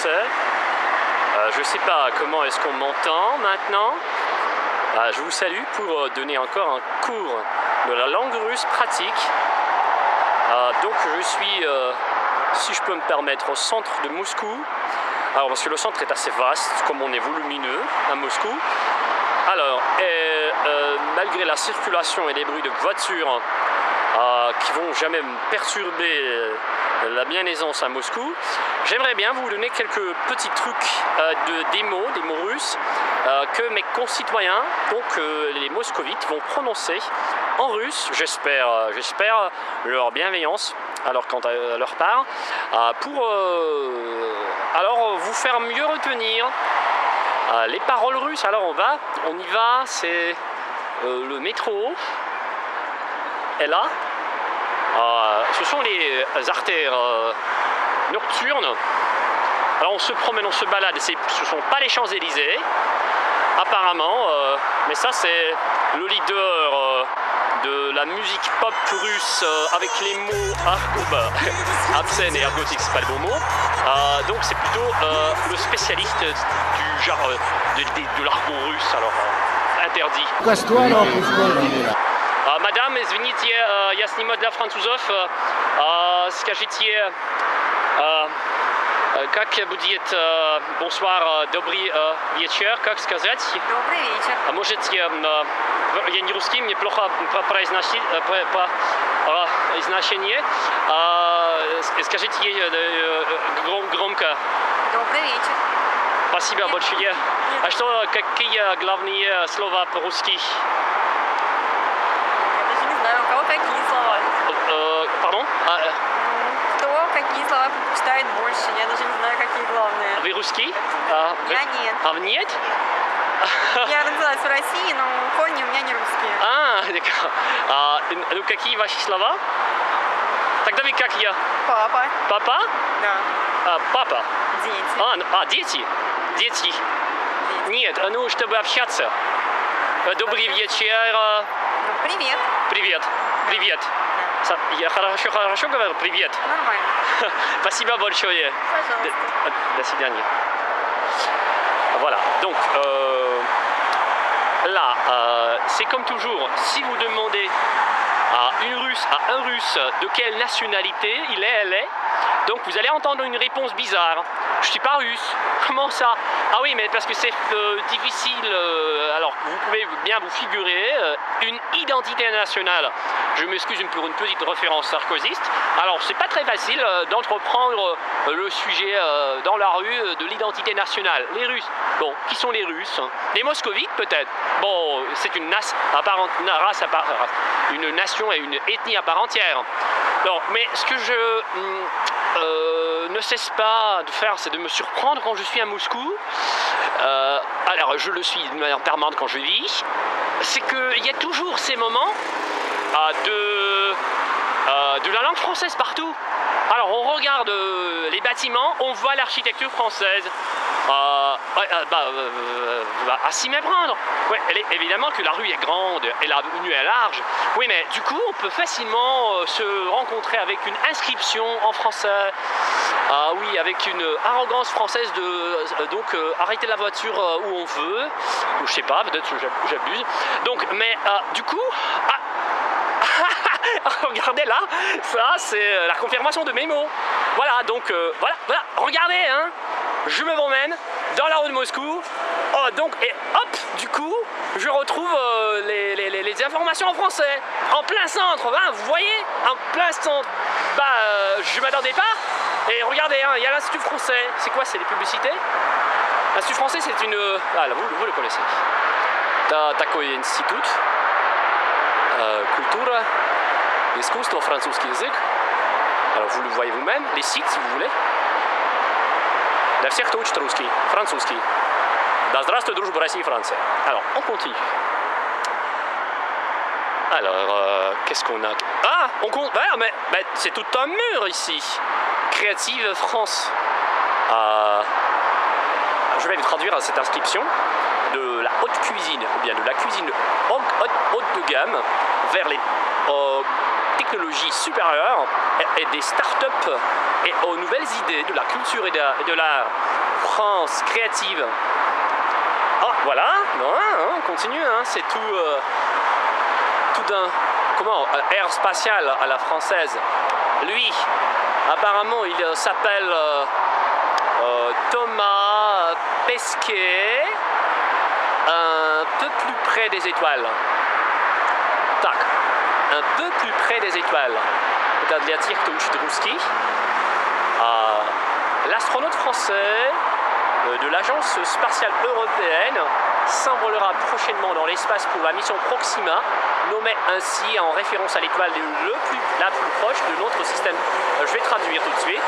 français. Je ne sais pas comment est-ce qu'on m'entend maintenant. Je vous salue pour donner encore un cours de la langue russe pratique. Donc je suis, si je peux me permettre, au centre de Moscou. Alors parce que le centre est assez vaste, comme on est volumineux à Moscou. Alors, malgré la circulation et les bruits de voitures qui vont jamais me perturber la bien aisance à Moscou, j'aimerais bien vous donner quelques petits trucs des mots russes que mes concitoyens, donc les moscovites, vont prononcer en russe. J'espère leur bienveillance quant à leur part, pour alors vous faire mieux retenir les paroles russes. Alors on y va, c'est le métro est là. Ce sont les artères nocturnes. Alors on se promène, on se balade, ce ne sont pas les Champs-Élysées, apparemment, mais ça c'est le leader de la musique pop russe avec les mots obscènes et argotiques, c'est pas le bon mot. Donc c'est plutôt le spécialiste du genre de l'argot russe, alors interdit. Madame, извините, я снимаю для французов. Скажите, как будет bonsoir, добрый вечер, как сказать? Добрый вечер. Можете, я не русский, мне плохо произношение. Скажите громко. Добрый вечер. Спасибо большое. А что, какие главные слова по-русски? У кого какие слова? Pardon? Кто какие слова предпочитает больше? Я даже не знаю, какие главные. Вы русский? Я нет. А вы нет? Я родилась в России, но корни у меня не русские. D'accord. Ну какие ваши слова? Тогда вы как я? Папа. Папа? Да. Папа? Дети. Дети? Дети? Нет, ну чтобы общаться. Добрый вечер. Привет. Привет. Привет. Да. Я хорошо говорю? Привет. Нормально. Спасибо большое. Пожалуйста. До свидания. Voilà, donc là, c'est comme toujours, si vous demandez à un russe de quelle nationalité elle est, donc vous allez entendre une réponse bizarre. Je suis pas russe. Comment ça? Ah oui, mais parce que c'est difficile. Alors, vous pouvez bien vous figurer une identité nationale. Je m'excuse pour une petite référence sarkozyste. Alors, c'est pas très facile d'entreprendre le sujet dans la rue de l'identité nationale. Les Russes. Bon, qui sont les Russes? Les Moscovites, peut-être. Bon, c'est une une nation et une ethnie à part entière. Non, mais ce que je ne cesse pas de faire, c'est de me surprendre quand je suis à Moscou. Alors, je le suis de manière permanente quand je vis. C'est qu'il y a toujours ces moments de la langue française partout. Alors, on regarde les bâtiments, on voit l'architecture française. À s'y méprendre. Ouais, évidemment que la rue est grande et la avenue est large. Oui, mais du coup, on peut facilement se rencontrer avec une inscription en français. Oui, avec une arrogance française de arrêter la voiture où on veut. Ou je sais pas, peut-être que j'abuse. Donc, mais du coup... regardez là, ça c'est la confirmation de mes mots. Voilà, donc voilà, regardez, hein, je me promène dans la rue de Moscou. Et hop, du coup, je retrouve les informations en français, en plein centre, hein, vous voyez, en plein centre. Je m'attendais pas. Et regardez, hein, il y a l'Institut français. C'est quoi, c'est les publicités? L'Institut français, c'est une... là, vous le connaissez. Такой институт. Culture, искусство, французский язык. Alors vous le voyez vous-même, les sites si vous voulez. Для всех, кто учит русский, французский. Да здравствует дружба России и Франции. Alors, on continue. Alors, qu'est-ce qu'on a? On compte. Mais c'est tout un mur ici. Créative France. Je vais vous traduire cette inscription de la haute cuisine, ou bien de la cuisine haute de gamme, vers les technologie supérieure et des startups et aux nouvelles idées de la culture et de la France créative. Ah, voilà, on continue, hein, c'est tout d'un air spatial à la française. Lui, apparemment, il s'appelle Thomas Pesquet, un peu plus près des étoiles. Tac, un peu plus près des étoiles. Это для тех, кто учит русский. L'astronaute français de l'Agence spatiale européenne s'envolera prochainement dans l'espace pour la mission Proxima, nommée ainsi en référence à l'étoile la plus proche de notre système. Je vais traduire tout de suite.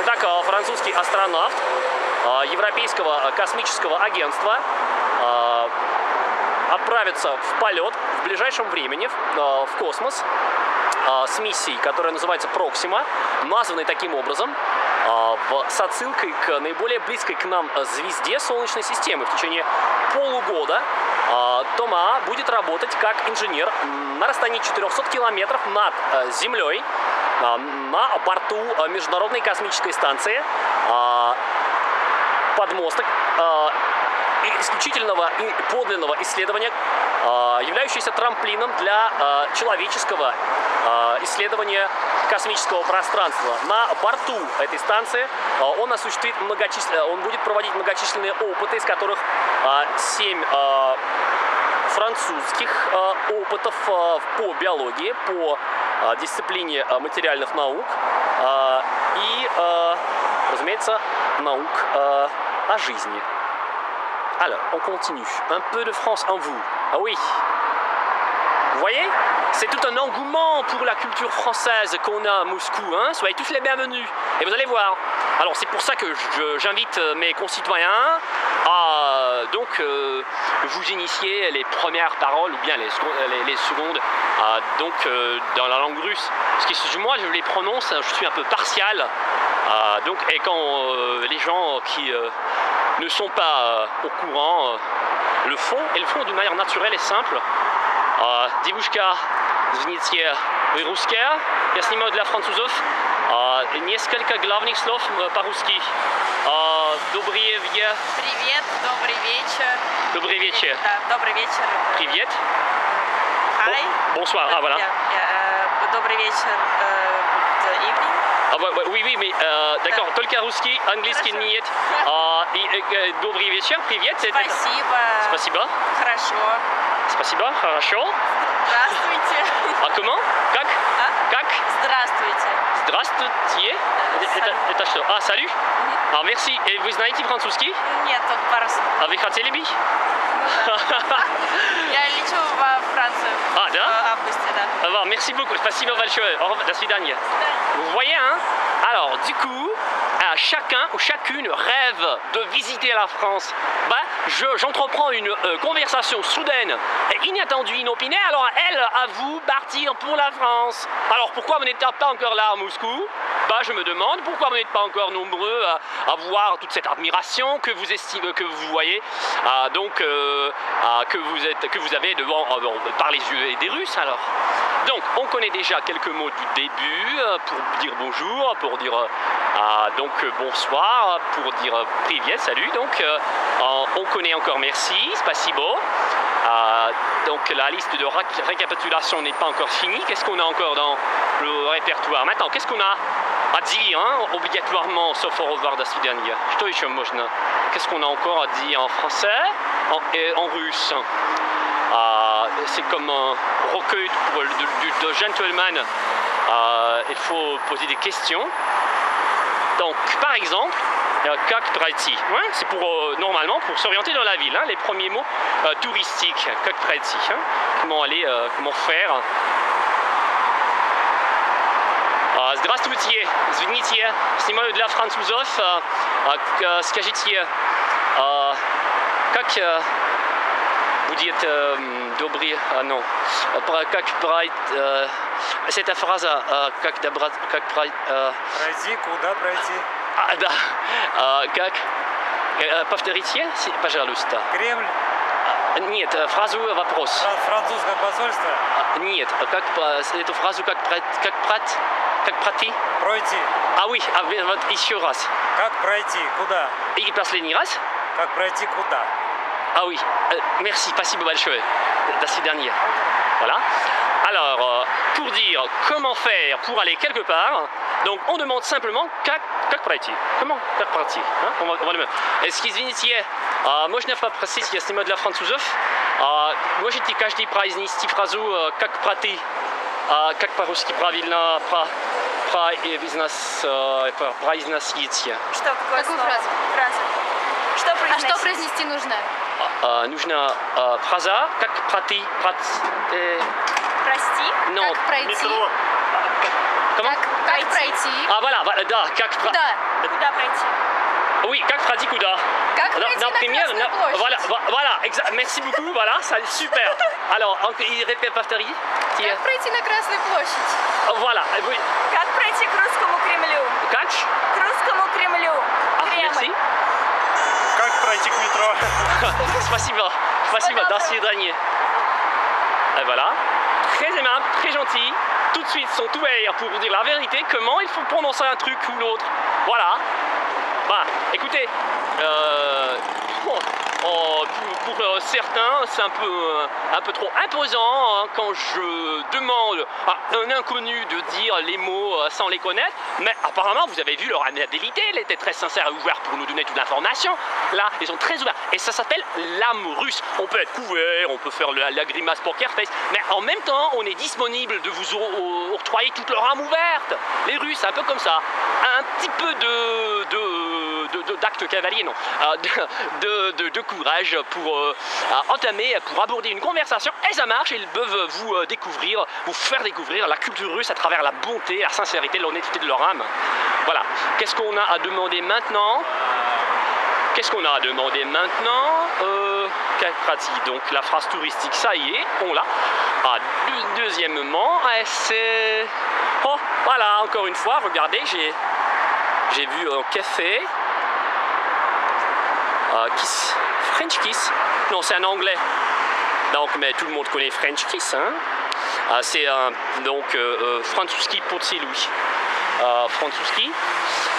Итак, французский астронавт Европейского космического агентства отправится в полет в ближайшем времени в космос с миссией, которая называется Proxima, названной таким образом с отсылкой к наиболее близкой к нам звезде Солнечной системы. В течение полугода Тома будет работать как инженер на расстоянии 400 километров над Землей на борту Международной космической станции подмосток исключительного и подлинного исследования, являющийся трамплином для человеческого исследования космического пространства. На борту этой станции он будет проводить многочисленные опыты, из которых 7 французских опытов по биологии, по дисциплине материальных наук и, разумеется, наук о жизни. Alors, on continue. Un peu de France en vous. Ah oui. Vous voyez? C'est tout un engouement pour la culture française qu'on a à Moscou. Hein? Soyez tous les bienvenus. Et vous allez voir. Alors, c'est pour ça que j'invite mes concitoyens à vous initier les premières paroles ou bien les secondes dans la langue russe. Parce que moi, je les prononce, je suis un peu partial. Et quand les gens qui ne sont pas au courant le font, et le font d'une manière naturelle et simple. Девушка, извините, вы русская? Я снимаю для французов. Несколько главных слов по-русски. Добрый вечер. Привет, добрый вечер. Добрый вечер. Да, добрый вечер. Привет. Hi. Bonsoir. Ah, voilà. Добрый вечер. Good evening. Oui, mais d'accord, только русский, английский нет. Добрый вечер, привет. Спасибо. Спасибо. Хорошо. Спасибо, хорошо. Здравствуйте. А comment? Как? Как? Здравствуйте. Здравствуйте. Это что? А, salut. Merci. Et vous знаете французский? Нет, только пару слов. А вы хотели бы? Я лечу во Францию. Ah, да? В августе, да. Alors, merci beaucoup. Спасибо большое. Au revoir. До свидания. Vous voyez, hein? Alors, du coup, chacun ou chacune rêve de visiter la France. J'entreprends une conversation soudaine et inattendue, inopinée. Alors, elle, à vous, partir pour la France. Alors, pourquoi vous n'êtes pas encore là à Moscou? Je me demande pourquoi vous n'êtes pas encore nombreux à voir toute cette admiration que vous voyez, que vous avez devant par les yeux des Russes. Alors, donc, on connaît déjà quelques mots du début pour dire bonjour, pour dire bonsoir, pour dire привет, salut. Donc, on connaît encore merci, spasibo. Donc, la liste de récapitulation n'est pas encore finie. Qu'est-ce qu'on a encore dans le répertoire? Maintenant, qu'est-ce qu'on a à dire, hein, obligatoirement, sauf au revoir, до свидания. Что еще можно? Qu'est-ce qu'on a encore à dire en français et en russe? C'est comme un recueil de gentleman. Il faut poser des questions. Donc, par exemple, как пройти? C'est pour normalement pour s'orienter dans la ville. Hein, les premiers mots touristiques. Как пройти? Hein, comment aller? Comment faire? Здравствуйте, извините, снимаю для французов. Скажите, как будет добрый, non, как пройти, cette phrase, как пройти, куда пройти? Да, как, повторите, пожалуйста. Кремль. Нет, фразу вопрос. Французское посольство. Нет, как эту фразу как пройти? Пройти. А oui, вот еще раз. Как пройти? Куда? И последний раз. Как пройти куда? Ah oui, merci, спасибо большое. До свидания. Voilà. Alors, pour dire comment faire pour aller quelque part, donc on demande simplement как пройти. Comment как пройти? On va le même. Извините, можно попросить, если мы для французов, можете каждый произнести фразу как пройти, как по-русски правильно произносить? Что, какое Какую слово? фразу? Фразу. Что А произносить? что произнести нужно? Нужна фраза как пройти. Прости. Non. Как пройти? Comment? Как пройти? Ah voilà, да, как Куда? Куда пройти? Oui, как пройти куда? Как пройти на Красную площадь? Voilà, exact. Merci beaucoup, voilà, ça super. Alors, il répète повтори. Как пройти на Красную площадь? Voilà, oui. Как пройти к русскому Кремлю? Как? К русскому Кремлю. Merci. Кремль. Как пройти к метро? Спасибо, до свидания. Et voilà, très aimable, très gentil. Tout de suite sont ouverts pour vous dire la vérité, comment il faut prononcer un truc ou l'autre. Voilà. Bah, écoutez, pour certains, c'est un peu trop imposant hein, quand je demande à un inconnu de dire les mots sans les connaître. Mais apparemment, vous avez vu leur amabilité, elle était très sincère et ouverte pour nous donner toute l'information. Là, ils sont très ouverts. Et ça s'appelle l'âme russe. On peut être couvert, on peut faire la grimace poker face, mais en même temps, on est disponible de vous octroyer toute leur âme ouverte. Les Russes, un peu comme ça. Un petit peu d'acte cavalier, non, de courage pour entamer, pour aborder une conversation, et ça marche, ils peuvent vous faire découvrir la culture russe à travers la bonté, la sincérité, l'honnêteté de leur âme. Voilà. Qu'est-ce qu'on a à demander maintenant? Donc la phrase touristique, ça y est, on l'a. Deuxièmement, c'est... Oh, voilà, encore une fois, regardez, j'ai vu un café. Kiss. French Kiss. Non, c'est un anglais. Donc, mais tout le monde connaît French Kiss. Hein. C'est donc Francuski Potsy-Louis. Francuski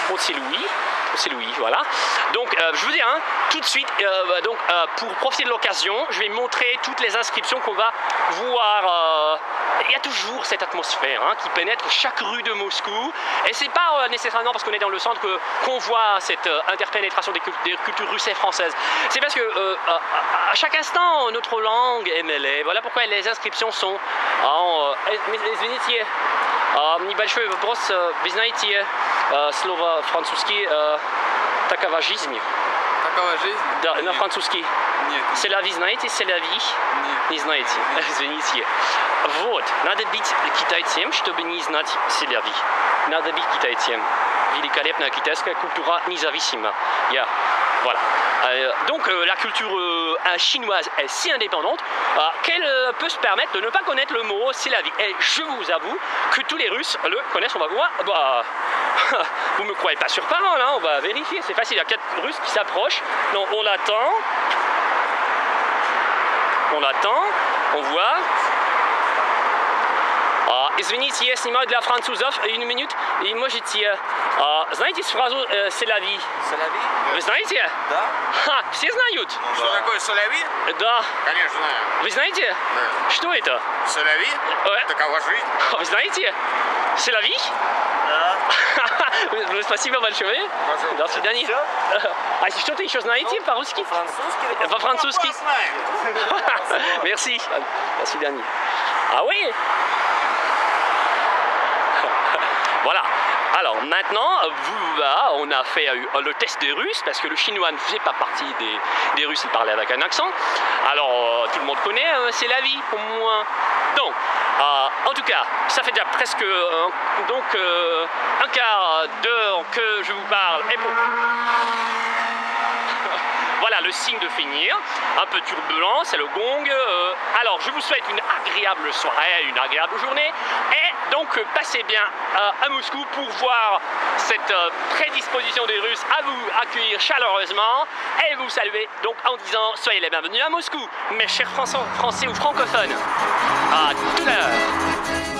Potsy-Louis. C'est Louis, voilà. Donc, je veux dire, hein, tout de suite, pour profiter de l'occasion, je vais montrer toutes les inscriptions qu'on va voir. Il y a toujours cette atmosphère hein, qui pénètre chaque rue de Moscou. Et c'est pas nécessairement parce qu'on est dans le centre qu'on voit cette interpénétration des cultures russes et françaises. C'est parce que à chaque instant, notre langue est mêlée. Voilà pourquoi les inscriptions sont en... Извините, небольшой вопрос. Вы знаете слово французский «такова жизнь»? Такова жизнь? Да, на французский. Нет. C'est la vie, знаете? C'est la vie? Нет. Не знаете? Извините. Вот. Надо быть китайцем, чтобы не знать c'est la vie. Надо быть китайцем. Великолепная китайская культура независима. Voilà. Donc la culture chinoise est si indépendante qu'elle peut se permettre de ne pas connaître le mot c'est la vie. Et je vous avoue que tous les Russes le connaissent. On va voir. Vous me croyez pas sur parole, hein, on va vérifier. C'est facile. Il y a 4 Russes qui s'approchent. Donc on attend. On voit. Извините, я снимаю для французов 1 минуту, и можете... знаете фразу «c'est la vie»? Соляви? Вы знаете? Да. Ха, все знают? Что такое соляви? Да. Конечно знаю. Вы знаете? Да. Что это? Соляви? Такова жизнь. Вы знаете? C'est la vie? Да. Спасибо большое. До свидания. А что-то еще знаете по-русски? Французский? По-французски? Merci. До свидания. Ah oui? Voilà. Alors maintenant, on a fait le test des Russes parce que le chinois ne faisait pas partie des Russes, il parlait avec un accent. Alors tout le monde connaît, c'est la vie au moins. Donc, en tout cas, ça fait déjà presque un quart d'heure que je vous parle. Et Voilà le signe de finir. Un peu turbulent, c'est le gong. Alors je vous souhaite une agréable soirée, une agréable journée. Et donc passez bien à Moscou pour voir cette prédisposition des Russes à vous accueillir chaleureusement et vous saluer donc en disant soyez les bienvenus à Moscou, mes chers Français ou francophones. À tout à l'heure.